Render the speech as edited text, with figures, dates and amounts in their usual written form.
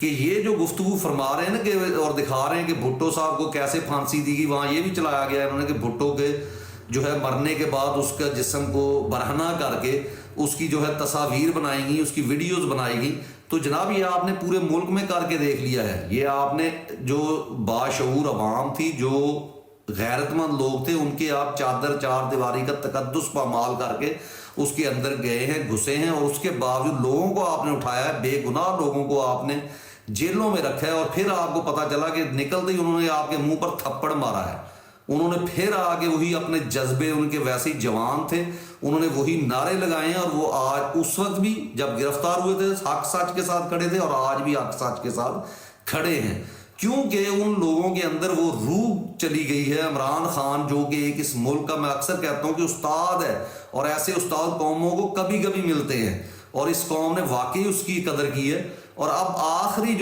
کہ یہ جو گفتگو فرما رہے ہیں نا کہ اور دکھا رہے ہیں کہ بھٹو صاحب کو کیسے پھانسی دی گئی، وہاں یہ بھی چلایا گیا ہے انہوں نے کہ بھٹو کے جو ہے مرنے کے بعد اس کا جسم کو برہنہ کر کے اس کی جو ہے تصاویر بنائی گئی، اس کی ویڈیوز بنائی گئی۔ تو جناب یہ آپ نے پورے ملک میں کر کے دیکھ لیا ہے، یہ آپ نے جو باشعور عوام تھی، جو غیرت مند لوگ تھے، ان کے آپ چادر چار دیواری کا تقدس پامال کر کے اس کے اندر گئے ہیں، گھسے ہیں، اور اس کے باوجود لوگوں کو آپ نے اٹھایا ہے، بے گناہ لوگوں کو آپ نے جیلوں میں رکھا ہے، اور پھر آپ کو پتا چلا کہ نکلتے ہی انہوں نے آپ کے منہ پر تھپڑ مارا ہے۔ انہوں نے پھر آگے وہی اپنے جذبے، ان کے ویسے ہی جوان تھے، انہوں نے وہی نعرے لگائے ہیں، اور وہ آج اس وقت بھی جب گرفتار ہوئے تھے حق سچ کے ساتھ کھڑے تھے، اور آج بھی حق سچ کے ساتھ کھڑے ہیں، کیونکہ ان لوگوں کے اندر وہ روح چلی گئی ہے۔ عمران خان جو کہ ایک اس ملک کا، میں اکثر کہتا ہوں کہ استاد ہے، اور ایسے استاد قوموں کو کبھی کبھی ملتے ہیں، اور اس قوم نے واقعی اس کی قدر کی ہے۔ اور اب آخری جو